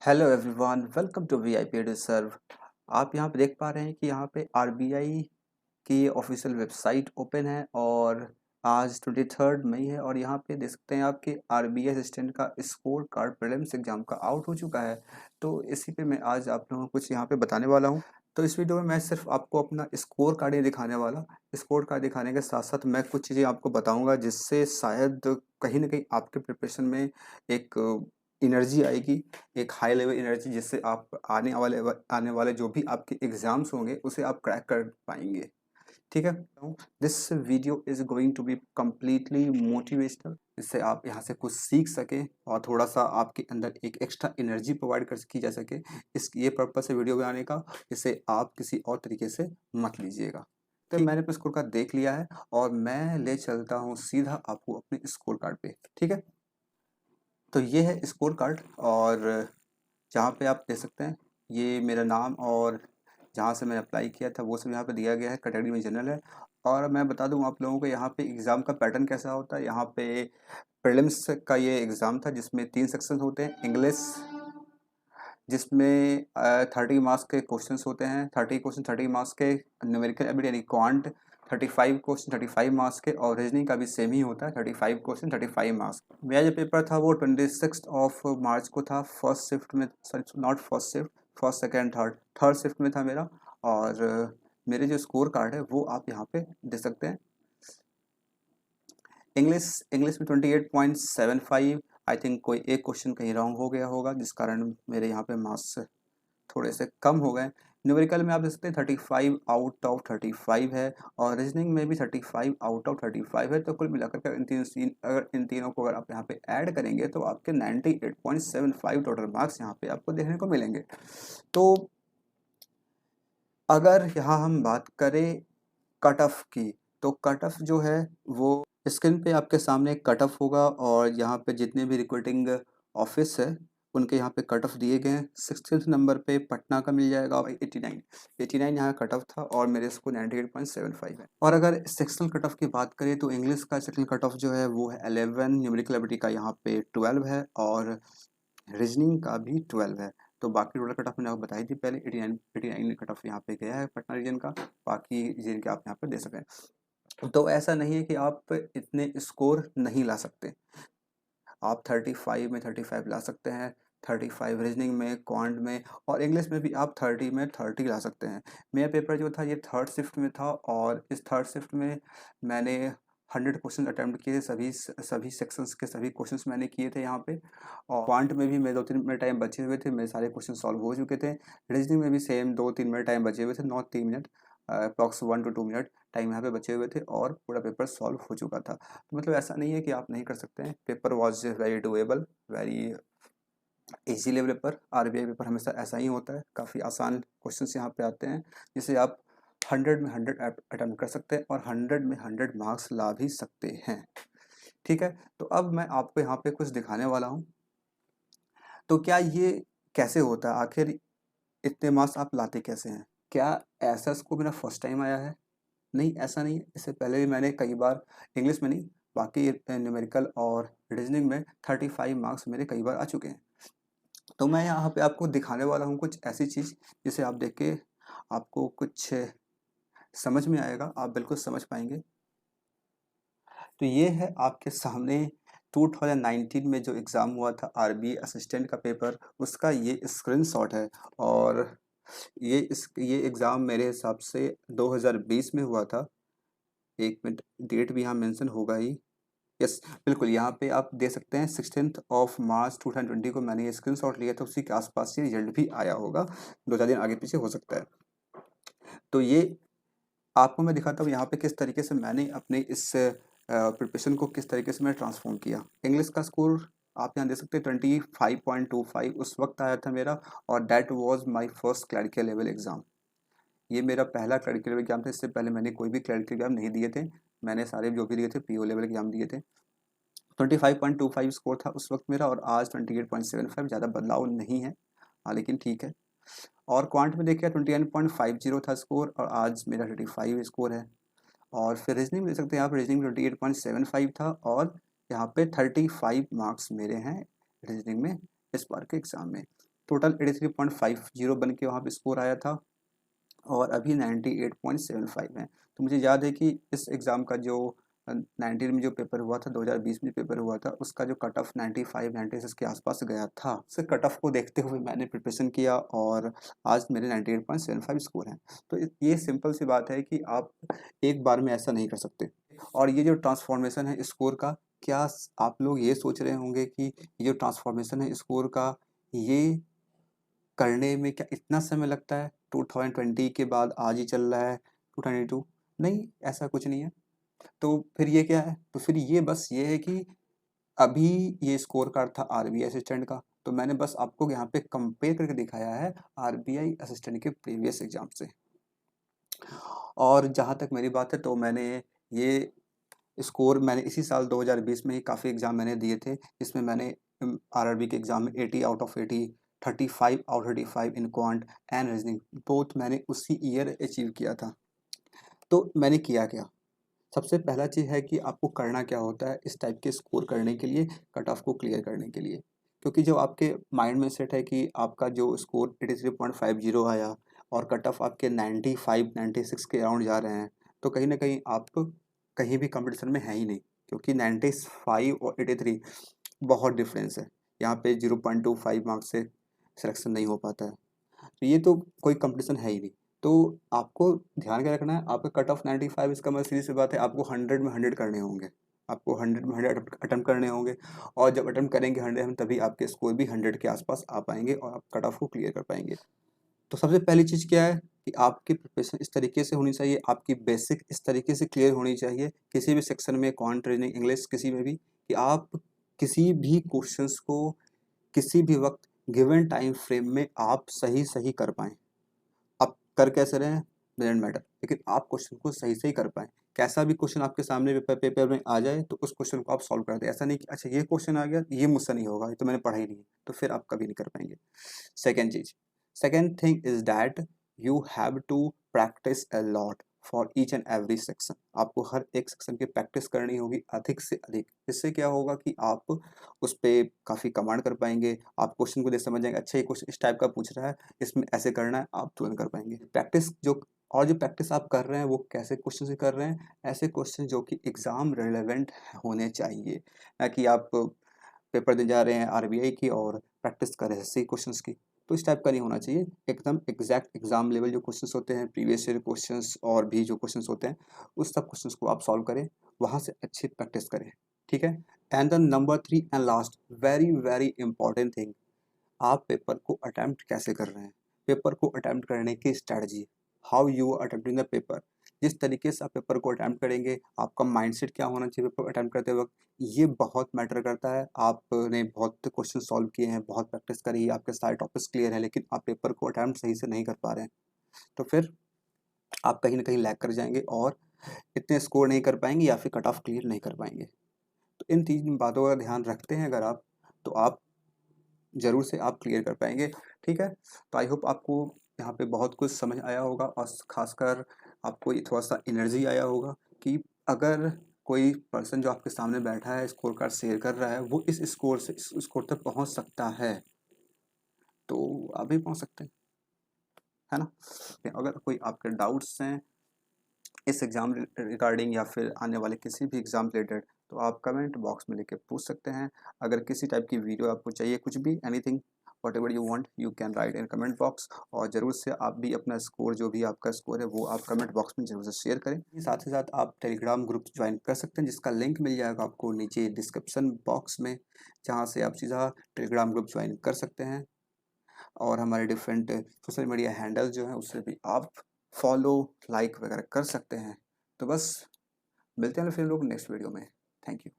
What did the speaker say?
Hello everyone, welcome to VIP reserve. आप यहाँ पे देख पा रहे हैं कि यहाँ पे आरबीआई की ऑफिशियल वेबसाइट ओपन है और आज 23 मई है और यहाँ पे देख सकते हैं आप कि आरबीआई असिस्टेंट का स्कोर कार्ड प्रीलिम्स एग्जाम का आउट हो चुका है। तो इसी पे मैं आज आप लोगों को कुछ यहाँ पे बताने वाला हूँ। तो इस वीडियो में मैं सिर्फ आपको अपना स्कोर कार्ड ही दिखाने वाला। स्कोर कार्ड दिखाने के साथ साथ मैं कुछ चीज़ें आपको बताऊंगा जिससे शायद कहीं ना कहीं आपके प्रिपरेशन में एक एनर्जी आएगी, एक हाई लेवल एनर्जी, जिससे आप आने वाले जो भी आपके एग्जाम्स होंगे उसे आप क्रैक कर पाएंगे। ठीक है। This video is going to be completely motivational, जिससे आप यहाँ से कुछ सीख सकें और थोड़ा सा आपके अंदर एक एक्स्ट्रा एनर्जी प्रोवाइड कर की जा सके। इस ये पर्पस है वीडियो बनाने का। इसे आप किसी और तरीके से मत लीजिएगा। तो मैंने अपना स्कोर कार्ड देख लिया है और मैं ले चलता हूँ सीधा आपको अपने स्कोर कार्ड पे। ठीक है। तो ये है स्कोर कार्ड और जहाँ पे आप देख सकते हैं ये मेरा नाम और जहाँ से मैंने अप्लाई किया था वो सब यहाँ पे दिया गया है। कैटेगरी में जनरल है। और मैं बता दूँ आप लोगों को यहाँ पे एग्ज़ाम का पैटर्न कैसा होता है। यहाँ पे प्रीलिम्स का ये एग्ज़ाम था जिसमें 3 सेक्शन होते हैं। इंग्लिश जिसमें 30 मार्क्स के क्वेश्चंस होते हैं। 30 क्वेश्चन 30 मार्क्स के। न्यूमेरिकल एबिलिटी यानी क्वांट 35 क्वेश्चन 35 मार्क्स के। और रीजनिंग का भी सेम ही होता है, 35 क्वेश्चन 35 मार्क्स। मेरा जो पेपर था वो 26 को था। फर्स्ट शिफ्ट में, sorry not first shift, first second third shift में था मेरा। और मेरे जो स्कोर कार्ड है वो आप यहाँ पे देख सकते हैं। इंग्लिश इंग्लिश में 28.75। आई थिंक कोई एक क्वेश्चन कहीं रॉन्ग हो गया होगा जिस कारण मेरे यहाँ पे मार्क्स थोड़े से कम हो गए। न्यूमेरिकल में आप देख सकते हैं 35 आउट ऑफ 35 है। और रीजनिंग में भी 35 आउट ऑफ 35 है। तो कुल मिलाकर के इन तीनों को अगर आप यहाँ पे ऐड करेंगे तो आपके 98.75 टोटल मार्क्स यहाँ पे आपको देखने को मिलेंगे। तो अगर यहाँ हम बात करें कट ऑफ की, तो कट ऑफ जो है वो स्क्रीन पे आपके सामने कट ऑफ होगा और यहाँ पे जितने भी रिक्रूटिंग ऑफिस है उनके यहाँ पे कट ऑफ दिए गए हैं। 16th नंबर पे पटना का मिल जाएगा और 89 यहाँ कट ऑफ था और मेरे इसको 98.75 है। और अगर सेक्शनल कट ऑफ की बात करें तो इंग्लिश का सेक्शनल कट ऑफ जो है वो है 11, न्यूमेरिकल एबिलिटी का यहाँ पे 12 है और रीजनिंग का भी 12 है। तो बाकी टोटल कट ऑफ मैंने आपको बताई थी पहले। 89 कट ऑफ यहाँ पे गया है पटना रीजन का। बाकी रीजन के आप यहाँ पे दे सकें। तो ऐसा नहीं है कि आप इतने स्कोर नहीं ला सकते। आप 35 में 35 ला सकते हैं। 35 रीजनिंग में, क्वांट में और इंग्लिश में भी आप 30 में 30 ला सकते हैं। मेरा पेपर जो था ये थर्ड शिफ्ट में था और इस थर्ड शिफ्ट में मैंने 100 क्वेश्चन अटैम्प्ट किए थे। सभी सेक्शंस के सभी क्वेश्चंस मैंने किए थे यहाँ पे। और क्वांट में भी मेरे 2-3 मिनट टाइम बचे हुए थे, मेरे सारे क्वेश्चन सॉल्व हो चुके थे। रीजनिंग में भी सेम 2-3 मिनट टाइम बचे हुए थे, not 3 minute, approx 1 to 2 minute time यहाँ पे बचे हुए थे और पूरा पेपर सॉल्व हो चुका था। तो मतलब ऐसा नहीं है कि आप नहीं कर सकते हैं। Paper was very doable, very easy level paper. RBI paper हमेशा ऐसा ही होता है, काफ़ी आसान क्वेश्चंस यहाँ पे आते हैं जिसे आप 100 में 100 अटैम्प्ट कर सकते हैं और 100 में 100 मार्क्स ला भी सकते हैं। ठीक है। तो अब मैं आपको यहाँ पे कुछ दिखाने वाला हूँ। तो क्या ये कैसे होता है, आखिर इतने मार्क्स आप लाते कैसे हैं? क्या ऐसा स्कोर मेरा फर्स्ट टाइम आया है? नहीं, ऐसा नहीं है। इससे पहले भी मैंने कई बार, इंग्लिश में नहीं, बाकी न्यूमेरिकल और रीजनिंग में 35 मार्क्स मेरे कई बार आ चुके हैं। तो मैं यहाँ पे आपको दिखाने वाला हूँ कुछ ऐसी चीज़ जिसे आप देख के आपको कुछ समझ में आएगा, आप बिल्कुल समझ पाएंगे। तो ये है आपके सामने 2019 में जो एग्ज़ाम हुआ था आरबीआई असिस्टेंट का पेपर, उसका ये स्क्रीनशॉट है। और ये एग्ज़ाम मेरे हिसाब से 2020 में हुआ था। एक मिनट, डेट भी यहाँ मेंशन होगा ही। यस, बिल्कुल यहाँ पे आप देख सकते हैं 16 मार्च 2020 को मैंने ये स्क्रीनशॉट लिया था। उसी के आसपास ये रिजल्ट भी आया होगा, 2-4 दिन आगे पीछे हो सकता है। तो ये आपको मैं दिखाता हूँ यहाँ पे किस तरीके से मैंने अपने इस प्रिपरेशन को किस तरीके से मैंने ट्रांसफॉर्म किया। इंग्लिश का स्कोर आप यहाँ देख सकते हैं 25.25 उस वक्त आया था मेरा। और that was my first clerical level exam. ये मेरा पहला क्लरिकल लेवल एग्जाम था। इससे पहले मैंने कोई भी क्लरिकल एग्जाम नहीं दिए थे। मैंने सारे जो भी दिए थे पीओ लेवल एग्जाम दिए थे। 25.25 स्कोर था उस वक्त मेरा और आज 28.75। ज़्यादा बदलाव नहीं है, हाँ, लेकिन ठीक है। और क्वांट में देखिए 29.50 था स्कोर और आज मेरा 35 स्कोर है। और फिर रीजनिंग में देख सकते हैं आप, रीजनिंग 28.75 था और यहाँ पे 35 मार्क्स मेरे हैं रीजनिंग में इस बार के एग्ज़ाम में। टोटल 83.50 बन के वहाँ पे स्कोर आया था और अभी 98.75 है। तो मुझे याद है कि इस एग्ज़ाम का जो 19 में जो पेपर हुआ था, 2020 में पेपर हुआ था, उसका जो कट ऑफ 95-96 के आसपास गया था। उस कट ऑफ को देखते हुए मैंने प्रिपरेशन किया और आज मेरे 98.75 स्कोर हैं। तो ये सिंपल सी बात है कि आप एक बार में ऐसा नहीं कर सकते। और ये जो ट्रांसफॉर्मेशन है स्कोर का, क्या आप लोग ये सोच रहे होंगे कि ये जो ट्रांसफॉर्मेशन है स्कोर का, ये करने में क्या इतना समय लगता है? 2020 के बाद आज ही चल रहा है 2022, नहीं, ऐसा कुछ नहीं है। तो फिर ये क्या है? तो फिर ये बस ये है कि अभी ये स्कोर कार्ड था आरबीआई असिस्टेंट का, तो मैंने बस आपको यहाँ पे कंपेयर करके दिखाया है आरबीआई असिस्टेंट के प्रीवियस एग्जाम से। और जहाँ तक मेरी बात है, तो मैंने ये स्कोर मैंने इसी साल 2020 में ही काफ़ी एग्ज़ाम मैंने दिए थे, जिसमें मैंने आरआरबी के एग्ज़ाम में 80 out of 80, 35 out of 35 in quant and reasoning both मैंने उसी ईयर अचीव किया था। तो मैंने किया क्या? सबसे पहला चीज़ है कि आपको करना क्या होता है इस टाइप के स्कोर करने के लिए, कट ऑफ को क्लियर करने के लिए। क्योंकि जब आपके माइंड में सेट है कि आपका जो स्कोर 83.50 आया और कट ऑफ आपके 95-96 के अराउंड जा रहे हैं, तो कहीं न कहीं आप कहीं भी कॉम्पिटिशन में हैं ही नहीं, क्योंकि 95 और 83 बहुत डिफरेंस है। यहाँ पे 0.25 मार्क्स से सिलेक्शन नहीं हो पाता है। तो ये तो कोई कॉम्पिटिशन है ही नहीं। तो आपको ध्यान क्या रखना है, आपका कट ऑफ 95, इसका मतलब सीधी सी बात है आपको 100 में 100 करने होंगे। आपको 100 में 100 अटेम्प्ट करने होंगे और जब अटेम्प्ट करेंगे 100 में, तभी आपके स्कोर भी 100 के आसपास आ पाएंगे और आप कट ऑफ को क्लियर कर पाएंगे। तो सबसे पहली चीज़ क्या है कि आपकी प्रिपरेशन इस तरीके से होनी चाहिए, आपकी बेसिक इस तरीके से क्लियर होनी चाहिए किसी भी सेक्शन में, क्वांट, रीजनिंग, इंग्लिश, किसी में भी, कि आप किसी भी क्वेश्चंस को किसी भी वक्त गिवन टाइम फ्रेम में आप सही कर पाएँ। आप कर कैसे रहे हैं डजंट मैटर, लेकिन आप क्वेश्चन को सही कर पाएँ। कैसा भी क्वेश्चन आपके सामने पेपर में आ जाए तो उस क्वेश्चन को आप सॉल्व कर दें। ऐसा नहीं कि अच्छा ये क्वेश्चन आ गया, ये मुझसे नहीं होगा, ये तो मैंने पढ़ा ही नहीं है, तो फिर आप कभी नहीं कर पाएँगे। सेकंड चीज़, second thing is that you have to practise a lot for each and every section. आपको हर एक सेक्शन की प्रैक्टिस करनी होगी अधिक से अधिक। इससे क्या होगा कि आप उस पे काफ़ी कमांड कर पाएँगे, आप क्वेश्चन को देख समझ जाएँगे, अच्छा ये क्वेश्चन इस टाइप का पूछ रहा है, इसमें ऐसे करना है, आप तुरंत कर पाएँगे। प्रैक्टिस जो प्रैक्टिस आप कर रहे हैं वो कैसे क्वेश्चन से कर रहे हैं? ऐसे क्वेश्चन जो कि एग्ज़ाम रिलेवेंट होने चाहिए, ना कि आप पेपर देने जा रहे हैं आरबीआई की और प्रैक्टिस कर रहे हैं एसएससी क्वेश्चंस की। तो इस टाइप का नहीं होना चाहिए, एकदम एग्जैक्ट एग्जाम लेवल जो क्वेश्चंस होते हैं, प्रीवियस ईयर क्वेश्चंस और भी जो क्वेश्चंस होते हैं, उस सब क्वेश्चंस को आप सॉल्व करें, वहाँ से अच्छी प्रैक्टिस करें, ठीक है। And the number 3 and last very very important thing, आप पेपर को अटेम्प्ट कैसे कर रहे हैं, पेपर को अटेम्प्ट करने की strategy, how you are attempting the paper. जिस तरीके से आप पेपर को अटेम्प्ट करेंगे, आपका माइंडसेट क्या होना चाहिए पेपर अटेम्प्ट करते वक्त, ये बहुत मैटर करता है। आपने बहुत क्वेश्चन सॉल्व किए हैं, बहुत प्रैक्टिस करी है, आपके सारे टॉपिक्स क्लियर हैं, लेकिन आप पेपर को अटेम्प्ट सही से नहीं कर पा रहे हैं, तो फिर आप कहीं ना कहीं लैग कर जाएंगे और इतने स्कोर नहीं कर पाएंगे या फिर कट ऑफ क्लियर नहीं कर पाएंगे। तो इन 3 बातों का ध्यान रखते हैं अगर आप, तो आप ज़रूर से आप क्लियर कर पाएँगे, ठीक है? तो आई होप आपको यहाँ पे बहुत कुछ समझ आया होगा और ख़ासकर आपको ये थोड़ा-सा एनर्जी आया होगा कि अगर कोई पर्सन जो आपके सामने बैठा है, स्कोर कार्ड शेयर कर रहा है, वो इस स्कोर से इस स्कोर तक पहुँच सकता है, तो आप भी पहुँच सकते हैं, है ना? अगर कोई आपके डाउट्स हैं इस एग्ज़ाम रिगार्डिंग या फिर आने वाले किसी भी एग्ज़ाम रिलेटेड, तो आप कमेंट बॉक्स में लिख के पूछ सकते हैं। अगर किसी टाइप की वीडियो आपको चाहिए, कुछ भी, anything, whatever you want, you can write in comment box. और ज़रूर से आप भी अपना स्कोर, जो भी आपका स्कोर है, वो आप कमेंट बॉक्स में ज़रूर से शेयर करें। साथ ही साथ आप टेलीग्राम ग्रुप ज्वाइन कर सकते हैं, जिसका लिंक मिल जाएगा आपको नीचे डिस्क्रिप्शन बॉक्स में, जहाँ से आप सीधा टेलीग्राम ग्रुप ज्वाइन कर सकते हैं। और हमारे डिफरेंट सोशल मीडिया हैंडल्स जो हैं, उससे भी आप फॉलो, लाइक वगैरह कर सकते हैं। तो बस मिलते हैं फिर लोग नेक्स्ट वीडियो में। Thank you.